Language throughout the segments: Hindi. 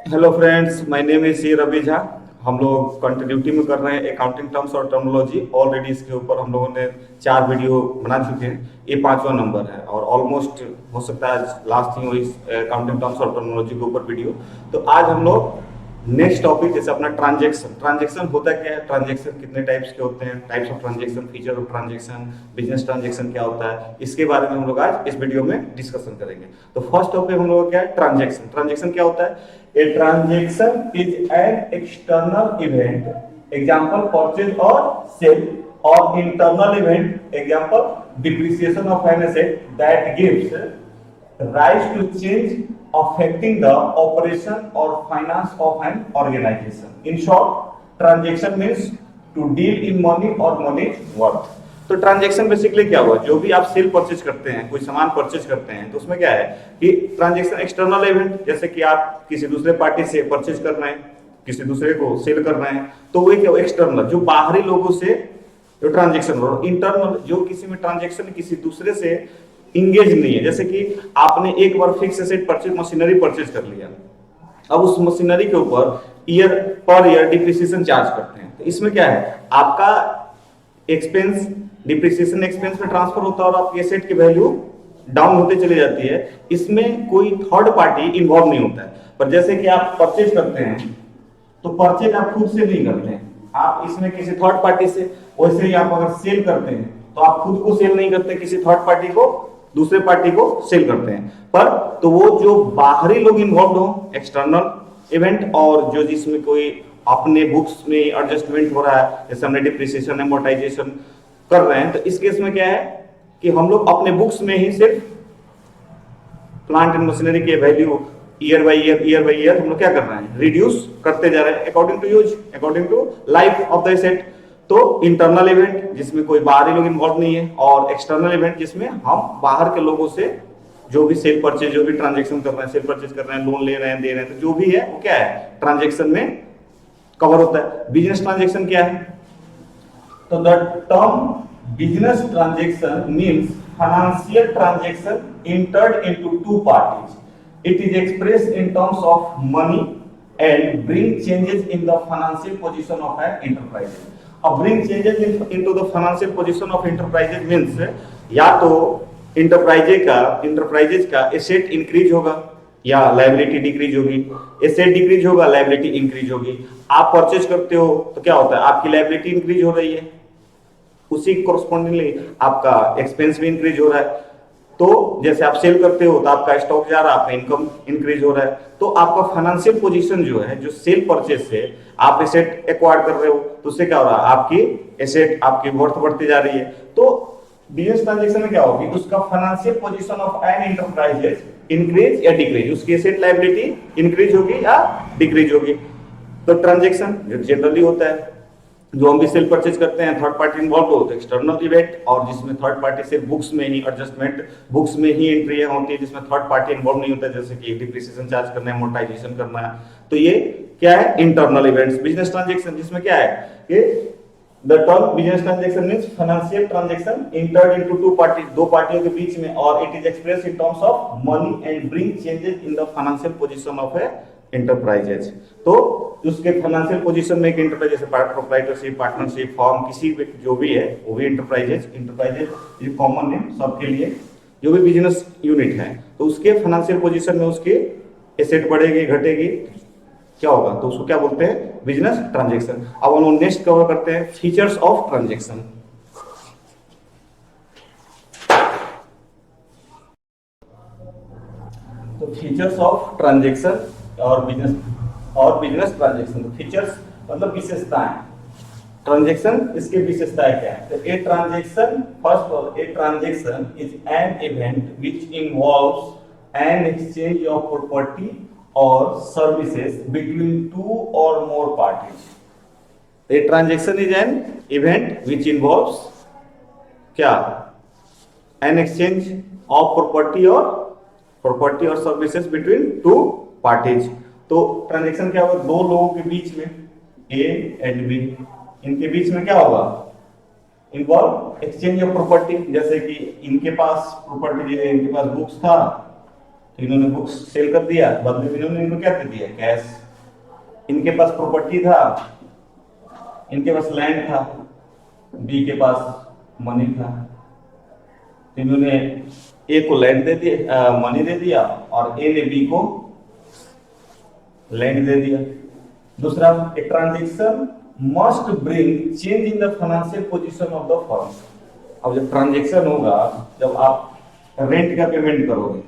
Hello friends, my name is C Ravi Jha. हम लोग कंटिन्यूटी में कर रहे हैं अकाउंटिंग टर्म्स और टर्मिनोलॉजी। ऑलरेडी इसके ऊपर हम लोगों ने 4 वीडियो बना चुके हैं। ये 5वां नंबर है और ऑलमोस्ट हो सकता है आज लास्ट ही हो इस अकाउंटिंग टर्म्स और टर्मिनोलॉजी के ऊपर वीडियो। तो आज हम लोग नेक्स्ट टॉपिक जैसे अपना ट्रांजेक्शन। ट्रांजेक्शन होता क्या है, ट्रांजेक्शन कितने टाइप्स के होते हैं, types of transaction, feature of transaction, business transaction क्या होता है, इसके बारे में हम लोग आज इस वीडियो में डिस्कशन करेंगे। तो फर्स्ट टॉपिक हम लोग क्या है, ट्रांजेक्शन। ट्रांजेक्शन क्या होता है? A transaction is an external event, example purchase or sale, or internal event, example depreciation of an asset that gives rise to change affecting the operation or finance of an organization. In short, transaction means to deal in money or money worth. तो ट्रांजेक्शन बेसिकली क्या हुआ, जो भी आप सेल परचेज करते हैं, कोई सामान परचेज करते हैं, तो उसमें क्या है कि ट्रांजेक्शन एक्सटर्नल इवेंट, जैसे कि आप किसी दूसरे पार्टी से परचेज कर रहे हैं, किसी दूसरे को सेल कर रहे हैं, तो वो क्या एक्सटर्नल, जो बाहरी लोगों से जो ट्रांजेक्शन हो रहा है। इंटरनल, जो किसी में ट्रांजेक्शन किसी दूसरे से इंगेज नहीं है, जैसे कि आपने एक बार fix asset purchase, machinery purchase कर लिया, अब उस मशीनरी के ऊपर year per year depreciation charge करते हैं। तो इसमें क्या है, आपका एक्सपेंस डिप्रिसिएशन एक्सपेंस में ट्रांसफर होता है और आपकी एसेट की वैल्यू डाउन होते चली जाती है। इसमें कोई थर्ड पार्टी इन्वॉल्व नहीं होता है। पर जैसे कि आप परचेज करते हैं, तो परचेज आप खुद से नहीं करते हैं, आप इसमें किसी थर्ड पार्टी से। वैसे ही आप अगर सेल करते हैं तो आप खुद को सेल नहीं करते, किसी थर्ड पार्टी को, दूसरे पार्टी को सेल करते हैं। पर तो वो जो बाहरी लोग इन्वॉल्व हो, एक्सटर्नल इवेंट, और जो जिसमें कोई अपने बुक्स में एडजस्टमेंट हो रहा है, जैसे हमने डिप्रिसिएशन एमोर्टाइजेशन कर रहे हैं, तो इस केस में क्या है कि हम लोग अपने बुक्स में ही सिर्फ प्लांट एंड मशीनरी के वैल्यू ईयर बाय ईयर हम लोग क्या कर रहे हैं, रिड्यूस करते जा रहे हैं according to use, according to life of the asset. तो इंटरनल इवेंट जिसमें कोई बाहरी लोग इन्वॉल्व नहीं है, और एक्सटर्नल इवेंट जिसमें हम बाहर के लोगों से जो भी सेल परचेज, जो भी ट्रांजेक्शन कर रहे हैं, सेल परचेज कर रहे हैं, लोन ले रहे हैं, दे रहे हैं, तो जो भी है वो क्या है, ट्रांजेक्शन में कवर होता है। बिजनेस ट्रांजेक्शन क्या है? तो the term business transaction means financial transaction entered into two parties. It is expressed in terms of money and bring changes in the financial position of an enterprise. अब bring changes into the financial position of enterprises means या तो इंटरप्राइजेज का एसेट इंक्रीज होगा या लायबिलिटी डिक्रीज होगी। एसेट डिक्रीज होगा, लायबिलिटी इंक्रीज होगी। आप परचेज करते हो तो क्या होता है, आपकी लायबिलिटी इंक्रीज हो रही है, उसी कोरस्पॉन्डिंगली आपका एक्सपेंस भी इंक्रीज हो रहा है। तो जैसे आप सेल करते हो तो आपका स्टॉक जा रहा है, आपका इनकम इंक्रीज हो रहा है। तो आपका फाइनेंशियल पोजीशन जो है, जो सेल परचेज से आप एसेट एक्वायर कर रहे हो, तो उससे क्या हो रहा है, आपकी एसेट, आपकी वर्थ बढ़ती जा रही है। तो बिजनेस ट्रांजेक्शन में क्या होगी, उसका financial position of an enterprises increase या डिक्रीज, उसकी एसेट लायबिलिटी इंक्रीज होगी या डिक्रीज होगी। तो ट्रांजेक्शन जो जनरली होता है, जो हम भी सेल परचेज करते हैं, थर्ड पार्टी इन्वॉल्व हो तो एक्सटर्नल इवेंट, और जिसमें थर्ड पार्टी से बुक्स में ही एडजस्टमेंट, बुक्स में ही एंट्री होती है, जिसमें थर्ड पार्टी इन्वॉल्व नहीं होता है, जैसे कि डिप्रिसिएशन चार्ज करना है, अमोर्टाइजेशन करना है। तो ये क्या है, इंटरनल इवेंट्स। बिजनेस ट्रांजेक्शन जिसमें क्या है कि the term business transaction means financial transaction entered into two parties, दो पार्टियों के बीच में, और it is express in terms of money and bring changes in the financial position of A enterprises. तो उसके फाइनेंशियल पोजीशन में एक एंटरप्राइज, जैसे प्रोप्राइटरशिप, पार्टनरशिप, फॉर्म, किसी भी जो भी है वो भी एंटरप्राइजेज ये कॉमन है सबके लिए। जो भी बिजनेस यूनिट है तो उसके फाइनेंशियल पोजीशन में उसके एसेट बढ़ेगी, घटेगी, क्या होगा, तो उसको क्या बोलते हैं, बिजनेस ट्रांजेक्शन। अब हम लोग नेक्स्ट कवर करते हैं फीचर्स ऑफ ट्रांजेक्शन। तो फीचर्स ऑफ ट्रांजेक्शन और बिजनेस ट्रांजेक्शन। फीचर्स मतलब विशेषताएं, ट्रांजेक्शन इसके विशेषताएं क्या है। तो a transaction, first of a transaction is an event which involves an exchange of property और सर्विसेज बिटवीन टू और more parties. A transaction is an event which involves क्या, एन एक्सचेंज ऑफ प्रॉपर्टी और सर्विसेज बिटवीन टू पार्टीज। तो ट्रांजेक्शन क्या होगा, दो लोगों के बीच में, ए एंड बी, इनके बीच में क्या होगा, इन्वॉल्व एक्सचेंज ऑफ प्रॉपर्टी। जैसे कि इनके पास प्रॉपर्टी है, इनके पास बुक्स था, तो इन्होंने बुक्स सेल कर दिया, बदले में इन्होंने इनको क्या दे दिया, कैश। इनके पास प्रॉपर्टी था, इनके पास लैंड था, बी के पास मनी था, तो इन्होंने ए को लैंड दे दिया, मनी दे दिया, और ए ने बी को लैंड दे दिया। दूसरा, a transaction must bring change in the financial position of the firm. अब जब ट्रांजेक्शन होगा, जब आप रेंट का पेमेंट करोगे,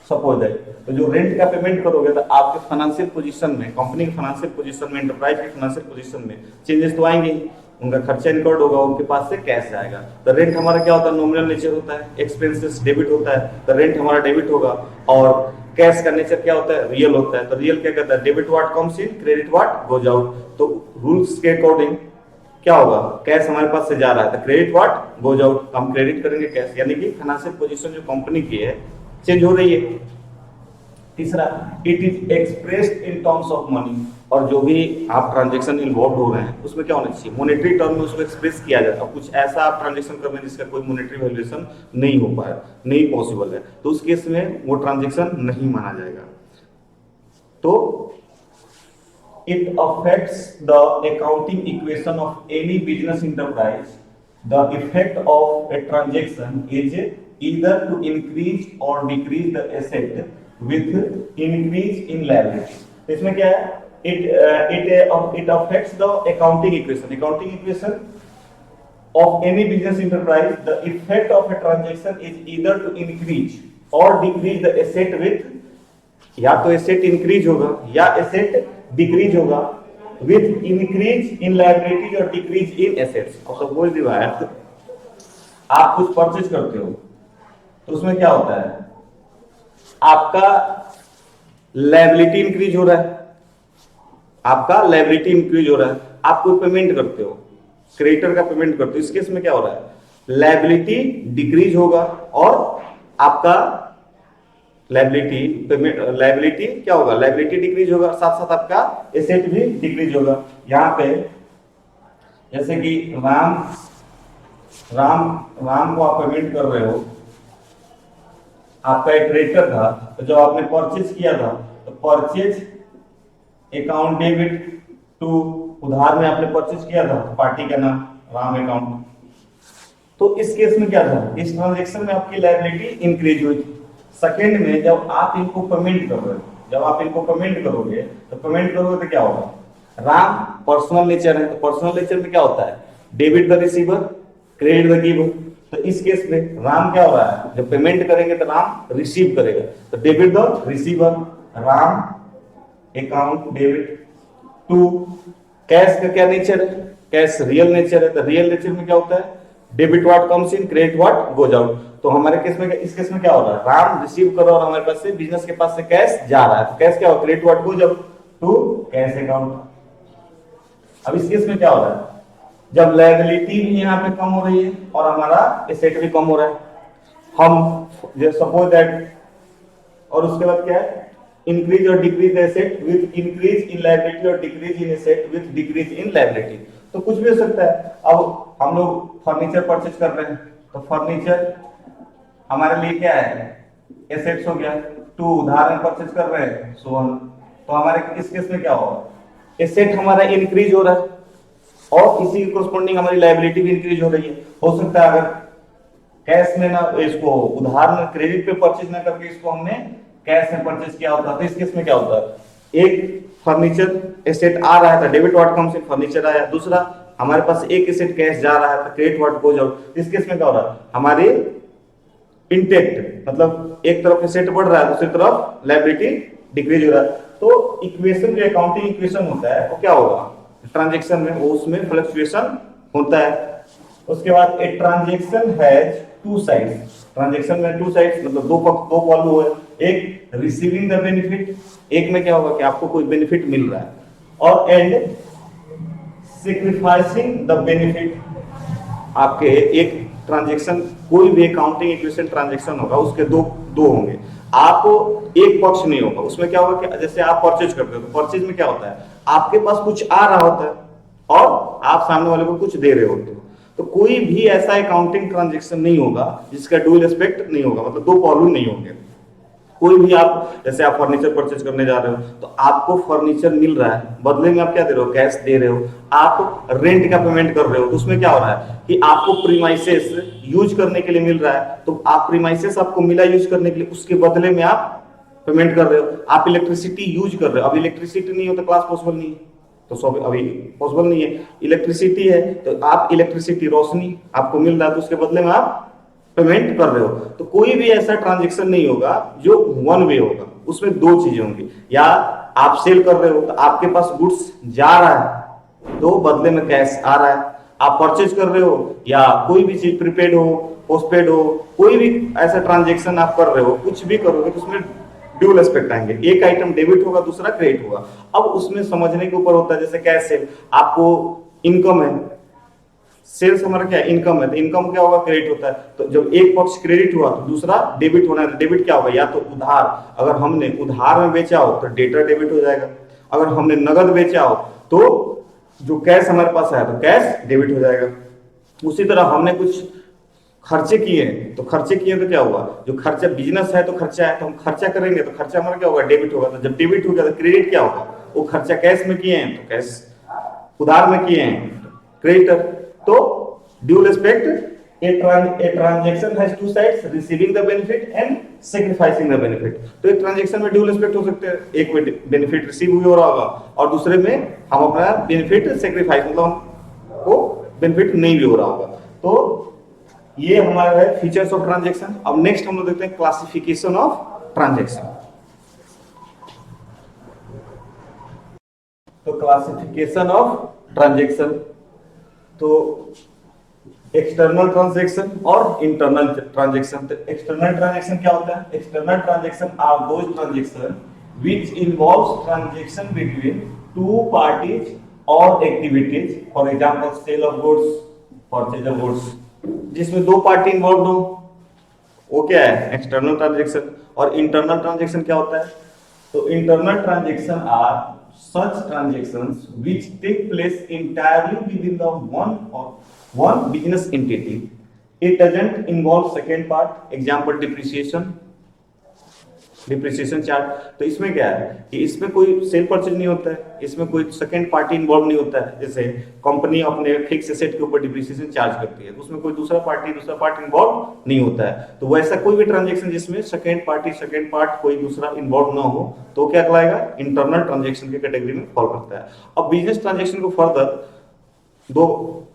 सपोज है, तो जो रेंट का पेमेंट करोगे तो आपके फाइनेंशियल पोजीशन में, कंपनी के फाइनेंशियल पोजीशन में, एंटरप्राइज के फाइनेंशियल पोजीशन में चेंजेस तो आएंगे, उनका खर्चा इनकर्ड होगा, उनके पास से कैश जाएगा। तो रेंट हमारा क्या होता है, नॉमिनल नेचर होता है, एक्सपेंसेस डेबिट होता है, तो रेंट हमारा डेबिट होगा। और कैश का नेचर क्या होता है, रियल होता है, तो रियल क्या कहता है, debit what comes in, credit what goes out. तो रूल्स के अकॉर्डिंग क्या होगा, कैश हमारे पास से जा रहा है तो क्रेडिट व्हाट गोज आउट, हम क्रेडिट करेंगे कैश, यानी कि फाइनेंशियल पोजीशन जो कंपनी की है चेंज हो रही है। तीसरा, it is expressed in terms of money, और जो भी आप ट्रांजैक्शन इन्वॉल्व हो रहे हैं उसमें क्या होना चाहिए, मॉनेटरी टर्म में उसको एक्सप्रेस किया जाता है। कुछ ऐसा आप ट्रांजैक्शन कर रहे हैं जिसका कोई मॉनेटरी वैल्यूएशन नहीं हो पाया, नहीं पॉसिबल है, तो उस केस में वो ट्रांजैक्शन नहीं माना जाएगा। तो it affects the accounting equation of any business enterprise. The effect of a transaction is either to increase और decrease the asset with increase in liability। तो इसमें क्या है, it affects the accounting equation of any business enterprise। The effect of a transaction is either to increase or decrease the asset with, या तो एसेट इंक्रीज होगा या एसेट डिक्रीज होगा, with increase in liabilities और decrease in assets। और सपोज डिवाइड, आप कुछ परचेज करते हो तो उसमें क्या होता है, आपका लायबिलिटी इंक्रीज हो रहा है, आपका लायबिलिटी इंक्रीज हो रहा है, आप कोई पेमेंट करते हो, क्रेडिटर का पेमेंट करते हो, इस केस में क्या हो रहा है, लायबिलिटी डिक्रीज होगा और आपका लायबिलिटी क्या होगा, लायबिलिटी डिक्रीज होगा, साथ साथ आपका एसेट भी डिक्रीज होगा। यहां पे जैसे कि राम को आप पेमेंट कर रहे हो, आपका एक क्रेडिटर था, तो जब आपने परचेज किया था तो परचेज अकाउंट डेबिट टू, उधार में आपने परचेज किया था, पार्टी का नाम राम अकाउंट। तो इस केस में क्या था, इस ट्रांजैक्शन में आपकी लायबिलिटी इंक्रीज हुई। सेकंड में जब आप इनको पेमेंट कर रहे हो, जब आप इनको पेमेंट करोगे तो क्या होगा, राम पर्सनल नेचर है, तो पर्सनल नेचर में क्या होता है, debit the receiver, credit the giver. तो इस केस में राम क्या हो रहा है, जब पेमेंट करेंगे तो राम रिसीव करेगा, तो debit the receiver, Ram account debit to. Cash का क्या नेचर है, कैश रियल नेचर है, तो रियल नेचर में क्या होता है, debit what comes in, credit what goes out. तो हमारे केस में, इस केस में क्या हो रहा है, राम रिसीव कर रहा है और हमारे पास से, बिजनेस के पास से कैश जा रहा है, तो कैश क्या हो, credit what goes out to cash account. अब इस केस में क्या हो रहा है, जब लायबिलिटी भी यहाँ पे कम हो रही है और हमारा एसेट भी कम हो रहा है, हम सपोज दैट, और उसके बाद क्या है, इंक्रीज और decrease asset with increase in liability और decrease in asset with decrease in liability. तो कुछ भी हो सकता है। अब हम लोग फर्नीचर परचेज कर रहे हैं, तो फर्नीचर हमारे लिए क्या है, एसेट्स हो गया, टू उधार में परचेज कर रहे हैं, सो ऑन। तो हमारे इस केस में क्या होगा, एसेट हमारा इंक्रीज हो रहा है और इसी के कोरस्पॉन्डिंग हमारी लायबिलिटी भी इंक्रीज हो रही है। हो सकता है अगर कैश में ना, इसको उधार में क्रेडिट पे परचेज ना करके इसको हमने कैश में परचेज किया होता, तो इस केस में क्या होता है, एक फर्नीचर एसेट आ रहा है तो debit what comes in, furniture आया। दूसरा, हमारे पास एक एसेट कैश जा रहा है तो क्रेडिट व्हाट गोज आउट। इस केस में क्या हो रहा है, हमारी इंटेक्ट, मतलब एक तरफ एसेट बढ़ रहा है, दूसरी तरफ लायबिलिटी डिक्रीज हो रहा है। तो इक्वेशन जो अकाउंटिंग इक्वेशन होता है वो क्या होगा, ट्रांजैक्शन में वो उसमें फ्लक्चुएशन होता है। उसके बाद a transaction has two sides, transaction में टू साइड्स मतलब दो पक्ष, दो पहलू है, एक रिसीविंग द बेनिफिट, एक में क्या होगा कि आपको कोई बेनिफिट मिल रहा है, और एंड सैक्रिफाइसिंग द बेनिफिट। आपके एक ट्रांजैक्शन, कोई भी अकाउंटिंग इक्वेशन ट्रांजैक्शन होगा उसके दो होंगे, आप एक पक्ष नहीं होगा। उसमें क्या होगा कि जैसे आप परचेज करते हो, तो परचेज में क्या होता है, आपके पास कुछ आ रहा होता है और आप सामने वाले को कुछ दे रहे होते हो। तो कोई भी ऐसा अकाउंटिंग ट्रांजैक्शन नहीं होगा जिसका डुअल एस्पेक्ट नहीं होगा, मतलब दो पहलू नहीं होंगे। कोई भी आप जैसे आप फर्नीचर परचेज करने जा रहे हो तो आपको फर्नीचर मिल रहा है, बदले में आप क्या दे रहे हो, कैश दे रहे हो, आप रेंट का पेमेंट कर रहे हो, तो उसमें क्या हो रहा है कि आपको प्रीमाइसेस यूज करने के लिए मिल रहा है, तो आप प्रीमाइसेस आपको मिला यूज करने के लिए, उसके बदले में आप पेमेंट कर रहे हो। आप इलेक्ट्रिसिटी यूज कर रहे हो, अब इलेक्ट्रिसिटी नहीं हो तो क्लास पॉसिबल नहीं है, तो सब अभी पॉसिबल नहीं है। इलेक्ट्रिसिटी है तो आप इलेक्ट्रिसिटी रोशनी आपको मिल रहा है, तो उसके बदले में आप पेमेंट कर रहे हो। तो कोई भी ऐसा ट्रांजेक्शन नहीं होगा जो वन वे होगा, उसमें दो चीजें होंगी, या आप सेल कर रहे हो तो आपके पास गुड्स जा रहा है तो बदले में कैश आ रहा है, आप परचेज कर रहे हो या कोई भी चीज प्रीपेड हो पोस्टपेड हो, कोई भी ऐसा ट्रांजेक्शन आप कर रहे हो, कुछ भी करोगे तो उसमें ड्यूल एस्पेक्ट आएंगे, एक आइटम डेबिट होगा दूसरा क्रेडिट होगा। अब उसमें समझने के ऊपर होता है, जैसे कैश सेल आपको इनकम है, सेल्स हमारा क्या है, इनकम है, तो इनकम क्या होगा, क्रेडिट होता है। तो जब एक पक्ष क्रेडिट हुआ तो दूसरा डेबिट होना है, डेबिट क्या होगा, या तो उधार, अगर हमने उधार में बेचा हो तो डेटर डेबिट हो जाएगा, अगर हमने नगद बेचा हो तो जो कैश हमारे पास है तो कैश डेबिट हो जाएगा। उसी तरह हमने कुछ खर्चे किए हैं तो खर्चे किए तो क्या हुआ, जो खर्चा बिजनेस है तो खर्चा है, तो हम खर्चा करेंगे तो खर्चा हमारा क्या होगा, डेबिट होगा। तो जब डेबिट हो गया तो क्रेडिट क्या होगा, वो खर्चा कैश में किए हैं तो कैश, उधार में किए हैं क्रेडिटर। तो dual aspect, a transaction has two sides, receiving the benefit and sacrificing the benefit. तो एक ट्रांजैक्शन में ड्यूल एस्पेक्ट हो सकते हैं, एक में बेनिफिट रिसीव हुई हो रहा होगा और दूसरे में हम अपना बेनिफिट सैक्रिफाइस, मतलब हमको बेनिफिट नहीं भी हो रहा होगा। तो ये हमारा है फीचर्स ऑफ ट्रांजैक्शन। अब नेक्स्ट हम लोग देखते हैं क्लासिफिकेशन ऑफ ट्रांजैक्शन। तो क्लासिफिकेशन ऑफ ट्रांजैक्शन, तो एक्सटर्नल ट्रांजैक्शन और इंटरनल ट्रांजैक्शन। तो एक्सटर्नल ट्रांजैक्शन क्या होता है, external transaction are those transaction which involves transaction between two parties और activities, for example sale of goods, purchase of goods, जिसमें दो पार्टी इन्वॉल्व हो, वो क्या है एक्सटर्नल ट्रांजैक्शन। और इंटरनल ट्रांजैक्शन क्या होता है, तो internal transaction are such transactions which take place entirely within the one business entity. It doesn't involve second part, example depreciation charge. तो इसमें क्या है कि इसमें कोई सेल परचेज नहीं होता है, इसमें कोई सेकंड पार्टी इन्वॉल्व नहीं होता है। जैसे कंपनी अपने फिक्स एसेट के ऊपर डिप्रिसिएशन चार्ज करती है, उसमें कोई दूसरा पार्टी इन्वॉल्व नहीं होता है। तो वैसा कोई भी ट्रांजैक्शन जिसमें सेकंड पार्ट कोई दूसरा इन्वॉल्व ना हो तो क्या कहलाएगा, इंटरनल ट्रांजैक्शन की कैटेगरी में फॉल करता है। अब बिजनेस ट्रांजैक्शन को फर्दर दो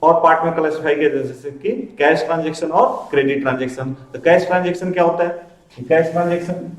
और पार्ट में क्लासिफाई किया, जैसे कि कैश ट्रांजैक्शन और क्रेडिट ट्रांजैक्शन। तो कैश ट्रांजैक्शन क्या होता है, कैश ट्रांजैक्शन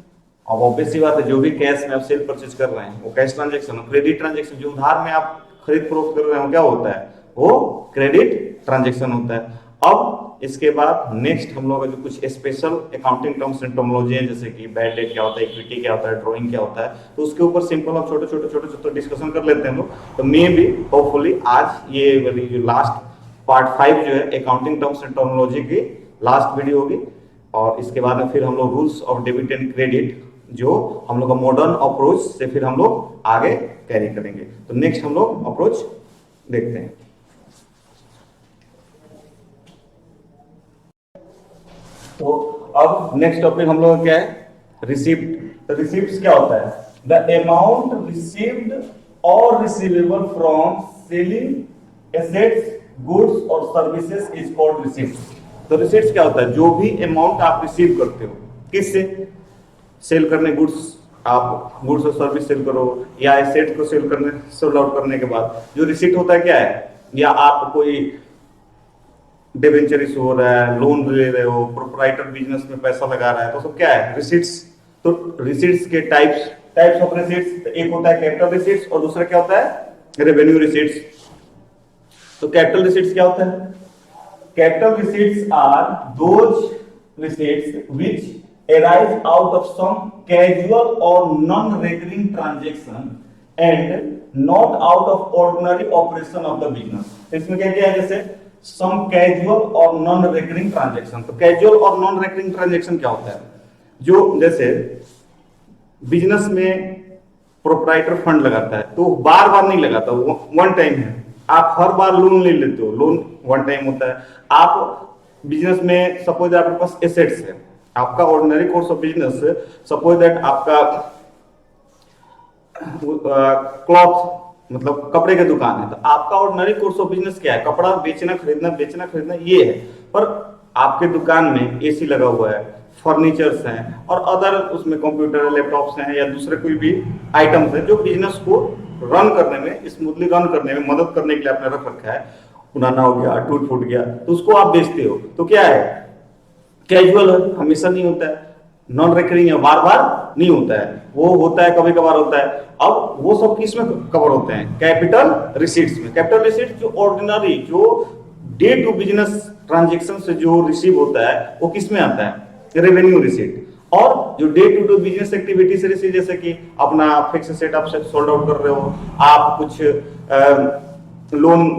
अब ऑब्वियस सी बात है, जो भी कैश में आप सेल परचेज कर रहे हैं वो कैश ट्रांजैक्शन। क्रेडिट ट्रांजैक्शन जो उधार में आप खरीद फरोख्त कर रहे हैं क्या होता है, वो क्रेडिट ट्रांजैक्शन होता है। अब इसके बाद नेक्स्ट हम लोग जो कुछ special accounting terms and terminology है, जैसे कि बैड डेट क्या होता है, इक्विटी क्या होता है, ड्राइंग क्या होता है, तो उसके ऊपर सिंपल और छोटे डिस्कशन कर लेते हैं लोग। तो मे बी होपफुली आज ये वाली जो लास्ट पार्ट 5 जो है अकाउंटिंग टर्म्स एंड टर्मिनोलॉजी की लास्ट वीडियो होगी, और इसके बाद में फिर हम लोग rules of debit and credit जो हम लोग का मॉडर्न अप्रोच से फिर हम लोग आगे कैरी करेंगे। तो नेक्स्ट हम लोग अप्रोच देखते हैं। तो अब नेक्स्ट टॉपिक हम लोग क्या है, रिसीप्ट। तो रिसीप्ट क्या होता है, द अमाउंट रिसीव्ड और receivable from selling assets, goods और सर्विसेज इज कॉल्ड रिसीप्ट। तो रिसीप्ट क्या होता है, जो भी अमाउंट आप रिसीव करते हो, किससे, सेल करने गुड्स, आप गुड्स और सर्विस सेल करो या एसेट को सेल आउट करने के बाद जो रिसीट होता है क्या है, या आप कोई डिबेंचर इशू हो रहा है, लोन ले रहे हो, प्रोप्राइटर बिजनेस में पैसा लगा रहा है, तो सब क्या है, रिसीट्स। तो रिसीट्स के टाइप्स ऑफ रिसीट्स, एक होता है कैपिटल रिसीट्स और दूसरा क्या होता है, रेवेन्यू रिसीट्स। तो कैपिटल रिसीट्स क्या होता है, capital receipts are those receipts which arise out of some casual or non-recurring transaction and not out of ordinary operation of the business। इसमें क्या क्या है, जैसे some casual or non-recurring transaction। तो casual और non-recurring transaction क्या होता है, जो जैसे बिजनेस में प्रोप्राइटर फंड लगाता है तो बार बार नहीं लगाता, वन टाइम है। आप हर बार लोन ले लेते हो, लोन वन टाइम होता है। आप बिजनेस में सपोज आपके पास एसेट्स है, आपका ordinary course of business, suppose that आपका क्लॉथ मतलब कपड़े की दुकान है, तो आपका ऑर्डिनरी कोर्स ऑफ बिजनेस क्या है? कपड़ा बेचना खरीदना ये है। पर आपके दुकान में एसी लगा हुआ है, फर्नीचर्स हैं और अदर उसमें कंप्यूटर लैपटॉप्स हैं या दूसरे कोई भी आइटम्स हैं जो बिजनेस को रन करने में, स्मूथली रन करने में मदद करने के लिए आपने रख रखा है। पुराना हो गया, टूट फूट गया, तो उसको आप बेचते हो। तो क्या है? कैजुअल है, हमेशा नहीं होता है। नॉन रिकरिंग है, बार बार नहीं होता है, वो होता है कभी कभार होता है। अब वो सब किस में कवर होते हैं? कैपिटल रिसीट्स में। कैपिटल रिसीट्स जो ऑर्डिनरी, जो डे टू बिजनेस ट्रांजेक्शन से जो रिसीव होता है वो किस में आता है? Revenue receipt. और जो day to day business activity से रिसीव, जैसे कि अपना फिक्स सेट आप सोल्ड आउट कर रहे हो, आप कुछ लोन,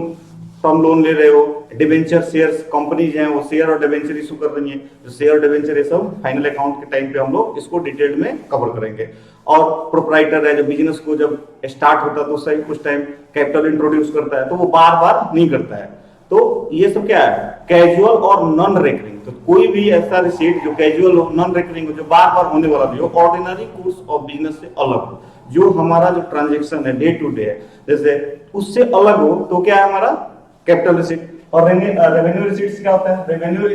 टर्म लोन ले रहे हो, डिवेंचर शेयर्स, कंपनीज हैं वो शेयर और डिवेंचर इशू कर रही हैं, जो शेयर और डिवेंचर ये सब फाइनल अकाउंट के टाइम पे हम लोग इसको डिटेल में कवर करेंगे। और प्रोप्राइटर है, जो बिजनेस को जब स्टार्ट होता है तो सही कुछ टाइम कैपिटल इंट्रोड्यूस करता है, तो वो बार बार नहीं करता है। तो ये सब क्या है? कैजुअल और नॉन रेकरिंग। तो कोई भी ऐसा रिसीट जो कैजुअल हो, नॉन रेकरिंग हो, जो बार बार होने वाला भी हो, ऑर्डिनरी कोर्स ऑफ बिजनेस से अलग हो, जो हमारा जो ट्रांजेक्शन है डे टू डे है जैसे उससे अलग हो, तो क्या है हमारा? Capital receipt. और रेवेन्यू रिसीट्स क्या होता है? Revenue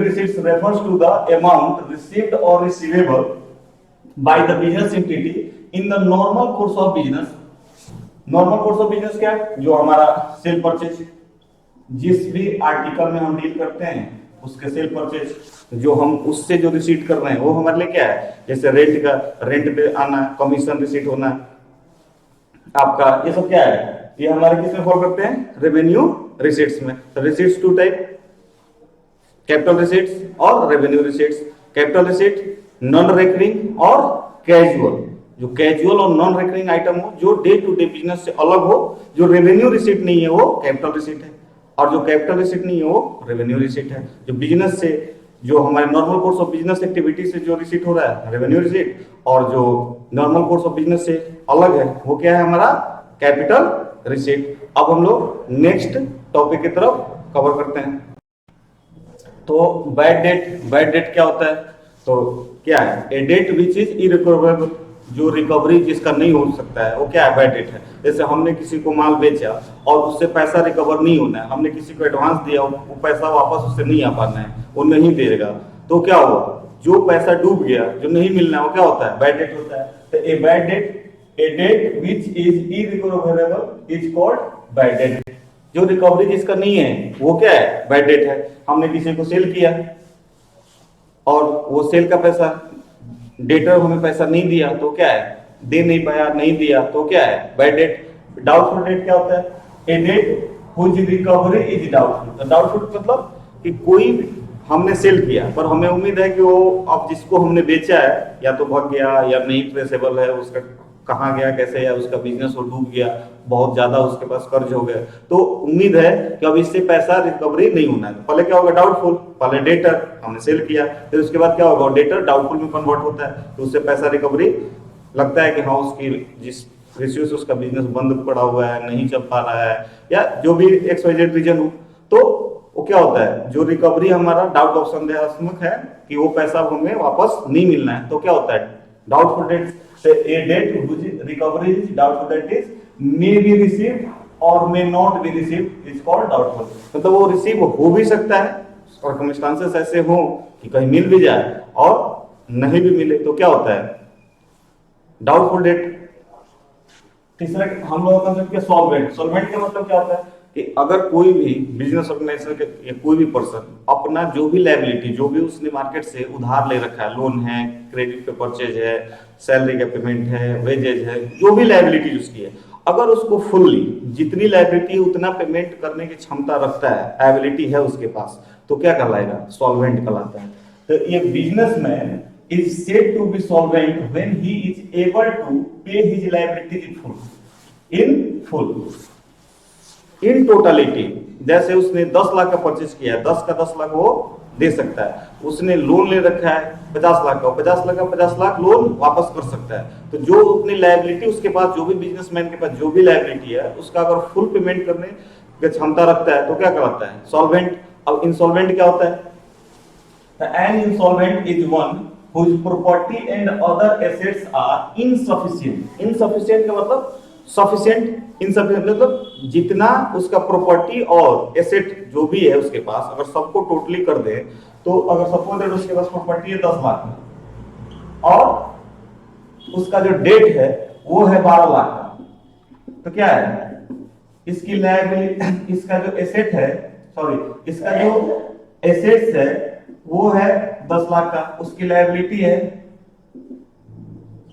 receipts refers to the amount received और receivable by the business entity in the normal course of business. Normal course of business क्या है? जो हमारा सेल परचेज, जिस भी आर्टिकल में हम डील करते हैं उसके सेल परचेज, जो हम उससे जो रिसीट कर रहे हैं वो हमारे लिए क्या है? जैसे रेंट पे आना, कमीशन रिसीट होना आपका, ये सब क्या है? ये हमारे किस में फॉल करते हैं? रेवेन्यू रिसीट्स में। तो receipts two type, capital receipts और revenue receipts. Capital receipt non recurring और कैजुअल। जो कैजुअल और नॉन रेकरिंग आइटम हो, जो डे टू डे बिजनेस से अलग हो, जो रेवेन्यू रिसीट नहीं है वो कैपिटल रिसीट है, और जो कैपिटल रिसीट नहीं है वो रेवेन्यू रिसीट है। जो बिजनेस से, जो हमारे normal course of business activity से जो रिसीट हो रहा है रेवेन्यू रिसीट, और जो नॉर्मल कोर्स ऑफ बिजनेस से अलग है वो क्या है? हमारा कैपिटल रिसीट। अब हम लोग नेक्स्ट टॉपिक की तरफ कवर करते हैं। तो बैड डेट क्या होता है? तो क्या है? A debt which is irrecoverable, जो रिकवरी जिसका नहीं हो सकता है वो क्या है? बैड डेट है। जैसे हमने किसी को माल बेचा और उससे पैसा रिकवर नहीं होना है, हमने किसी को एडवांस दिया, वो पैसा वापस उससे नहीं आ पाना है, वो नहीं देगा, तो क्या हुआ? जो पैसा डूब गया, जो नहीं मिलना है, वो क्या होता है? बैड डेट होता है। तो a bad debt, a debt which is irrecoverable is called bad debt. जो रिकवरी जिसका नहीं है वो क्या है? बैड डेट है। हमने किसी को सेल किया और वो सेल का पैसा, डेटर हमें पैसा नहीं दिया, तो क्या है? दे नहीं पाया, नहीं दिया, तो क्या है? Bad debt. डाउटफुल डेट क्या होता है? A debt whose recovery is doubtful. Doubtful मतलब कि कोई हमने सेल किया पर हमें उम्मीद है कि वो अब जिसको हमने बेचा है या तो भाग गया या नहीं ट्रेसेबल है, उसका कहाँ गया कैसे, या उसका बिजनेस वो डूब गया, बहुत ज्यादा उसके पास कर्ज हो गया, तो उम्मीद है कि अब इससे पैसा रिकवरी नहीं होना है। पहले क्या होगा? डाउटफुल। पहले डेटर, हमने सेल किया, फिर उसके बाद क्या होगा? डेटर डाउटफुल में कन्वर्ट होता है, तो उससे पैसा रिकवरी लगता है कि हाँ उसकी जिस रेशियो से उसका बिजनेस बंद पड़ा हुआ है, नहीं चल पा रहा है, या जो भी XYZ रीजन हो, तो वो क्या होता है? जो रिकवरी हमारा डाउट ऑफ संदेहात्मक है कि वो पैसा हमें वापस नहीं मिलना है, तो क्या होता है? Doubtful debt. A date whose recovery is doubtful, that is may be received or may not be received is called doubtful। मतलब वो रिसीव हो भी सकता है, सर्कमस्टांसेस ऐसे हो कि कहीं मिल भी जाए और नहीं भी मिले, तो क्या होता है? Doubtful debt. तीसरा हम लोगों का कंसेप्ट क्या? सॉल्वेंट। सॉल्वेंट का मतलब क्या होता है कि अगर कोई भी बिजनेस ऑर्गेनाइजेशन के या कोई भी पर्सन अपना जो भी लायबिलिटी, जो भी उसने मार्केट से उधार ले रखा है, लोन है, क्रेडिट पे परचेज है, सैलरी का पेमेंट है, वेजेज है, जो भी लायबिलिटी उसकी है, अगर उसको फुल्ली जितनी लायबिलिटी उतना पेमेंट करने की क्षमता रखता है, एबिलिटी है उसके पास, तो क्या कहलाएगा? सॉल्वेंट कहलाता है। तो ये businessman is said to be solvent when he is able to pay his liabilities in full, in totality। जैसे उसने 10 लाख का परचेज किया है, 10 का 10 लाख वो दे सकता है। उसने लोन ले रखा है 50 लाख का, 50 लाख का 50 लाख लोन वापस कर सकता है। तो जो अपनी लायबिलिटी उसके पास, जो भी बिजनेसमैन के पास जो भी लायबिलिटी है, उसका अगर फुल पेमेंट करने की क्षमता रखता है, तो क्या कहलाता है? सॉल्वेंट। अब इंसॉल्वेंट क्या होता है? An insolvent is one whose property and other assets are insufficient. Insufficient का मतलब sufficient, insufficient मतलब जितना उसका प्रॉपर्टी और एसेट जो भी है उसके पास अगर सबको टोटली कर दे, तो अगर सपोज दैट उसके पास प्रॉपर्टी है 10 लाख और उसका जो डेट है वो है 12 लाख का, तो क्या है इसकी लायबिलिटी, इसका जो एसेट है, सॉरी इसका जो एसेट्स है वो है 10 लाख का, उसकी लायबिलिटी है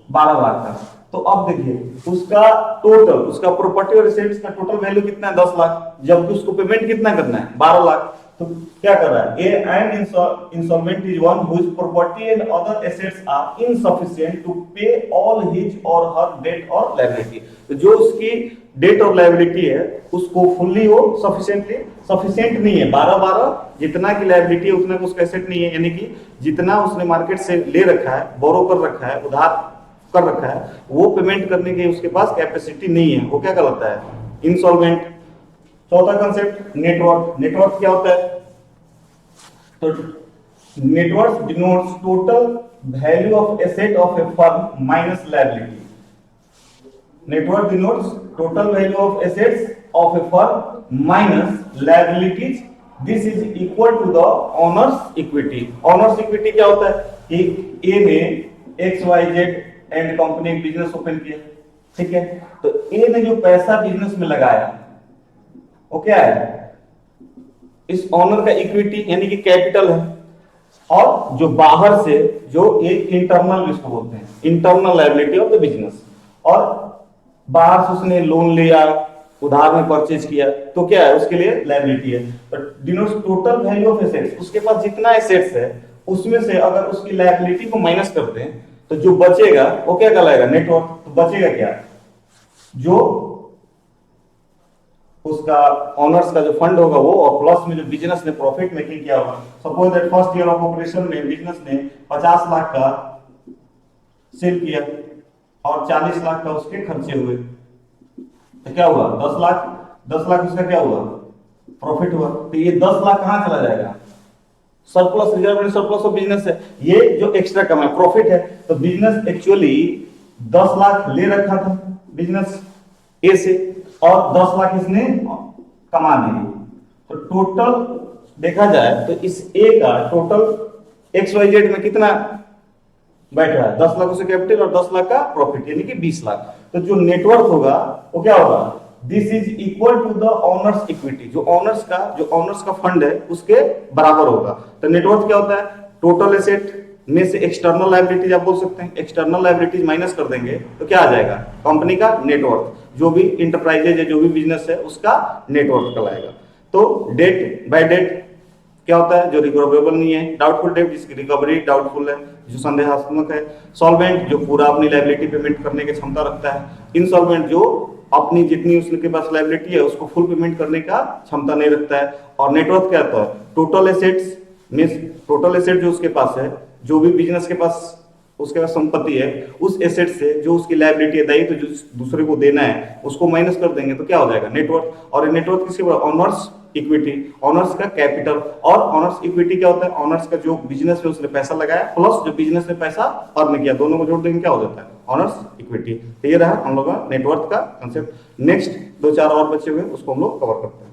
12 लाख का। तो अब देखिए उसका टोटल, उसका प्रॉपर्टी और एसेट्स का टोटल वैल्यू कितना है 10 लाख, जबकि उसको पेमेंट कितना करना है 12 लाख। तो क्या कर रहा है, an insolvent is one whose property and other assets are insufficient to pay all his or her date और लायबिलिटी। तो जो उसकी डेट और लायबिलिटी है उसको फुल्ली वो सफिशिएंट नहीं है, 12 जितना की लायबिलिटी है उतना उसका एसेट नहीं है, यानी कि जितना उसने मार्केट से ले रखा है, बोरो कर रखा है, उधार कर रखा है, वो पेमेंट करने की उसके पास कैपेसिटी नहीं है, वो क्या कहलाता है इंसॉल्वेंट। चौथा कंसेप्ट नेटवर्थ। नेटवर्थ क्या होता है, तो net worth denotes total value of asset of a firm minus liability. Net worth denotes total value of assets of a firm minus liabilities, this is equal to the owner's equity. Owner's equity क्या होता है कि ए ने XYZ and company business open किया, ठीक है, तो ए ने जो पैसा बिजनेस में लगाया वो क्या है, इस ओनर का इक्विटी यानी कि कैपिटल है, और जो बाहर से जो एक इंटरनल जिसको बोलते हैं internal liability of the business, और बाहर से उसने लोन लिया, उधार में परचेज किया, तो क्या है उसके लिए लायबिलिटी है। But denotes total value of assets, उसके पास जितना एसेट्स है उसमें से अगर उसकी लायबिलिटी को माइनस करते हैं तो जो बचेगा वो क्या कहलाएगा नेटवर्थ। तो बचेगा क्या, जो उसका ऑनर्स का जो फंड होगा वो, और प्लस में जो बिजनेस ने प्रॉफिट मेकिंग किया होगा। Suppose that first year of operation में बिजनेस ने 50 लाख का सेल किया और 40 लाख का उसके खर्चे हुए, तो क्या हुआ 10 लाख उसका क्या हुआ प्रॉफिट हुआ। तो ये 10 लाख कहां चला जाएगा, surplus, reserve and surplus of business है, ये जो एक्स्ट्रा कमा है प्रॉफिट है। तो बिजनेस एक्चुअली 10 लाख ले रखा था बिजनेस ए से और 10 लाख इसने कमा दिए, तो टोटल देखा जाए तो इस ए का टोटल XYZ में कितना बैठ रहा है, 10 लाख उसे कैपिटल और 10 लाख का प्रॉफिट यानी कि 20 लाख। तो जो नेटवर्थ होगा वो क्या होगा, this is equal to the owner's equity, जो ओनर्स का फंड है उसके बराबर होगा। तो नेटवर्थ क्या होता है, टोटल एसेट में से एक्सटर्नल लायबिलिटीज आप बोल सकते हैं, एक्सटर्नल लायबिलिटीज माइनस कर देंगे तो क्या आ जाएगा कंपनी का नेटवर्थ, जो भी इंटरप्राइजेज है, जो भी बिजनेस है उसका नेटवर्थ कहलाएगा। तो डेट बाय डेट क्या होता है, जो रिकवरेबल नहीं है, डाउटफुल डेट जिसकी रिकवरी डाउटफुल है, जो संदेहात्मक है, सॉल्वेंट जो पूरा अपनी लायबिलिटी पेमेंट करने की क्षमता रखता है, इनसॉल्वेंट जो अपनी जितनी उसके पास लायबिलिटी है उसको फुल पेमेंट करने का क्षमता नहीं रखता है। और नेटवर्थ क्या होता है, total assets means total asset जो उसके पास है, जो भी बिजनेस के पास उसके पास संपत्ति है, उस एसेट से जो उसकी लायबिलिटी है दायित्व जो दूसरे को देना है उसको माइनस कर देंगे तो क्या हो जाएगा नेटवर्थ। और नेटवर्थ किसके बराबर, ऑनर्स इक्विटी, ऑनर्स का कैपिटल। और ऑनर्स इक्विटी क्या होता है, ऑनर्स का जो बिजनेस में उसने पैसा लगाया प्लस जो बिजनेस ने पैसा अर्न किया, दोनों को जोड़ देंगे क्या हो जाता है ऑनर्स इक्विटी। तो ये रहा हम लोग का नेटवर्थ का कंसेप्ट। नेक्स्ट 2-4 और बचे हुए उसको हम लोग कवर करते हैं।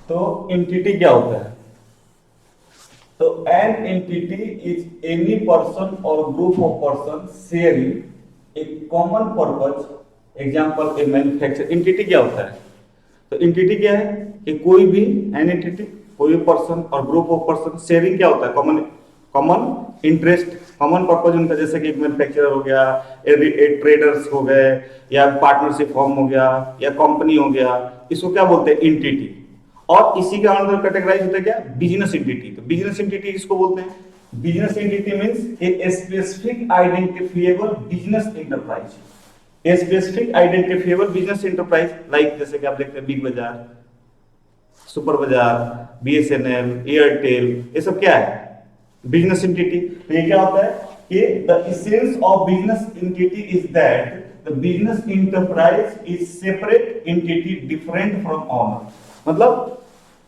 तो एंटिटी क्या होता है, तो an entity is any person और group of person sharing a common purpose, example a manufacture. Entity क्या होता है, तो एंटिटी क्या है कि कोई भी एन एंटिटी, कोई पर्सन और ग्रुप ऑफ पर्सन शेयरिंग क्या होता है, कॉमन इंटरेस्ट, कॉमन पर्पज उनका, जैसे कि एक मैन्युफैक्चरर हो गया, ट्रेडर्स हो गए, या पार्टनरशिप फॉर्म हो गया, या कंपनी हो गया, इसको क्या बोलते हैं एंटिटी। और इसी के अंदर कैटेगराइज होता है क्या, बिजनेस एंटिटी। तो बिजनेस एंटिटी किसको बोलते हैं, business entity means a specific identifiable business enterprise, a specific identifiable business enterprise, like जैसे कि आप देखते हैं बिग बाजार, सुपर बाजार, BSNL, एयरटेल, ये सब क्या है बिजनेस एंटिटी। तो ये क्या होता है कि the essence of business entity is that the business enterprise is separate entity different from owner. मतलब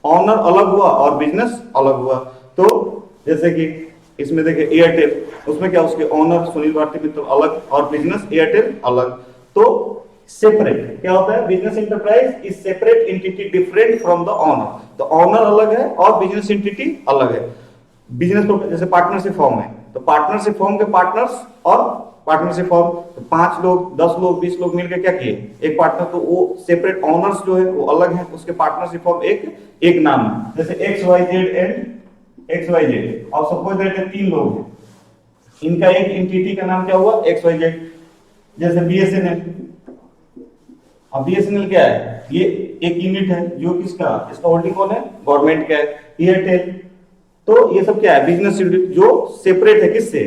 ऑनर अलग हुआ और बिजनेस अलग हुआ। तो जैसे कि इसमें देखिए एयरटेल, उसमें क्या उसके ऑनर सुनील भारती मित्तल अलग और बिजनेस एयरटेल अलग। तो सेपरेट क्या होता है, business enterprise is separate entity different from the owner. तो ऑनर अलग है और बिजनेस एंटिटी अलग है। बिजनेस को जैसे पार्टनरशिप फॉर्म है, तो पार्टनरशिप फॉर्म के पार्टनर्स और पार्टनरशिप फॉर्म, तो 5 लोग 10 लोग 20 लोग मिलकर क्या किए एक पार्टनर, तो वो सेपरेट ऑनर्स जो है वो अलग है, उसके पार्टनरशिप फॉर्म एक नाम है। जैसे X Y Z and X Y Z, और सपोज दैट 3 लोग हैं, इनका एक एंटिटी का नाम क्या हुआ एक्स वाई जेड। जैसे बीएसएनएल, अब बीएसएनएल क्या है, ये एक यूनिट है जो किसका, इसका होल्डिंग कौन है, गवर्नमेंट का है। एयरटेल, तो ये सब क्या है, बिजनेस यूनिट जो सेपरेट है किससे,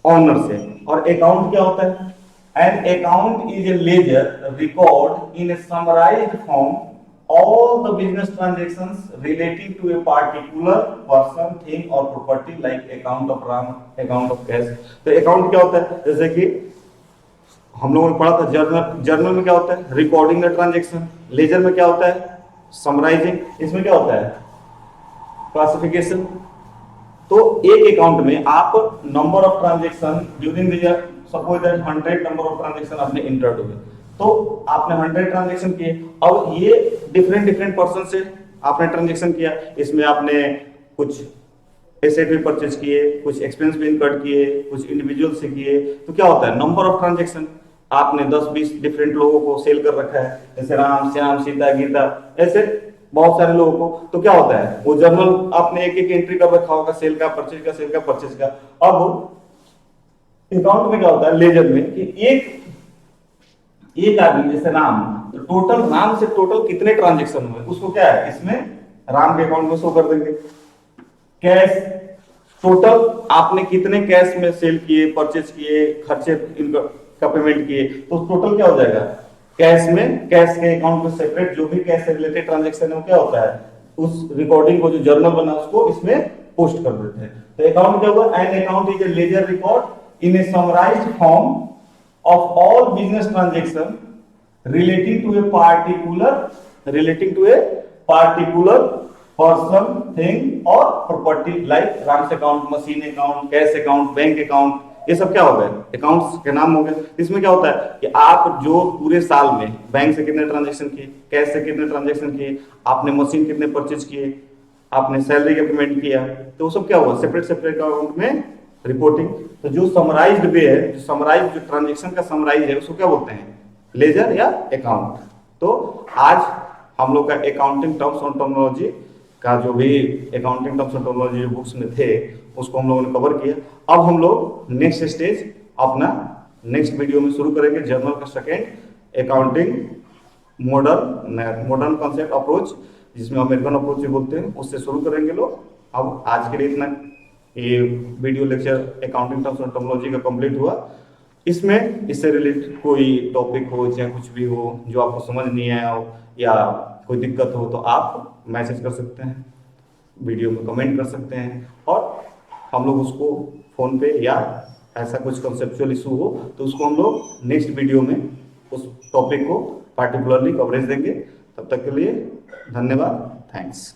ऑनर से। और अकाउंट क्या होता है, an account is a ledger record in a summarised form all the business transactions relating to a particular person, thing or property like account of RAM, account of cash। तो अकाउंट क्या होता है, जैसे कि हम लोगों ने पढ़ा था जर्नल, जर्नल में क्या होता है, रिकॉर्डिंग द ट्रांजेक्शन। लेजर में क्या होता है, समराइजिंग। इसमें क्या होता है, क्लासिफिकेशन। तो एक अकाउंट में आप number of transaction during the year, suppose that 100 number of transaction आपने इंटर्ड हुए, तो आपने 100 ट्रांजेक्शन किए। अब ये डिफरेंट डिफरेंट पर्सन से आपने ट्रांजेक्शन किया, इसमें आपने कुछ एसेट भी परचेज किए, कुछ एक्सपेंस भी इनकर्ड किए, कुछ इंडिविजुअल से किए। तो क्या होता है, नंबर ऑफ ट्रांजेक्शन, आपने 10-20 डिफरेंट लोगों को सेल कर रखा है, जैसे राम श्याम सीता गीता, ऐसे बहुत सारे लोगों को। तो क्या होता है, वो जर्नल आपने एक एक एंट्री कर रखा होगा, सेल का परचेज का, सेल का परचेज का। अब अकाउंट में क्या होता है, लेजर में, कि एक आदमी जैसे राम, तो टोटल राम से टोटल कितने ट्रांजेक्शन हुए उसको क्या है, इसमें राम के अकाउंट में शो कर देंगे। कैश, टोटल आपने कितने कैश में सेल किए, परचेज किए, खर्चे इनका पेमेंट किए, तो टोटल क्या हो जाएगा कैश में। कैश के अकाउंट में सेपरेट जो भी कैश से रिलेटेड ट्रांजेक्शन है वो क्या होता है, उस रिकॉर्डिंग को जो जर्नल बना उसको इसमें पोस्ट कर देते हैं। तो अकाउंट क्या हुआ, an account is a ledger record in a summarised form of all business transaction relating to a particular person, thing or property like Ram's account, machine account, cash account, bank account, ये सब क्या हो गए, अकाउंट्स के नाम हो गए। इसमें क्या होता है कि आप जो पूरे साल में बैंक से कितने ट्रांजेक्शन किए, कैश से कितने ट्रांजेक्शन किए, आपने मशीन कितने परचेज किए, आपने सैलरी का पेमेंट किया, तो वो सब क्या हुआ, सेपरेट सेपरेट अकाउंट में रिपोर्टिंग। तो जो समराइज्ड वे है, जो समराइज जो ट्रांजेक्शन का समराइज है उसको क्या बोलते हैं, लेजर या अकाउंट। तो आज हम लोग का अकाउंटिंग टर्म्स और टर्मिनोलॉजी का जो भी अकाउंटिंग टर्म्स और टर्मिनोलॉजी बुक्स में थे उसको हम लोगों ने कवर किया। अब हम लोग नेक्स्ट स्टेज अपना नेक्स्ट वीडियो में शुरू करेंगे, जर्नल का second accounting modern concept approach, जिसमें अमेरिकन अप्रोच भी बोलते हैं, उससे शुरू करेंगे लोग। अब आज के लिए इतना, ये वीडियो लेक्चर अकाउंटिंग टर्म्स और टर्मिनोलॉजी का कंप्लीट हुआ। इसमें इससे रिलेटेड कोई टॉपिक हो चाहे कुछ भी हो जो आपको समझ नहीं आया हो या कोई दिक्कत हो तो आप मैसेज कर सकते हैं, वीडियो में कमेंट कर सकते हैं, और हम लोग उसको फोन पे या ऐसा कुछ कंसेप्चुअल इशू हो तो उसको हम लोग नेक्स्ट वीडियो में उस टॉपिक को पार्टिकुलरली कवरेज देंगे। तब तक के लिए धन्यवाद, थैंक्स।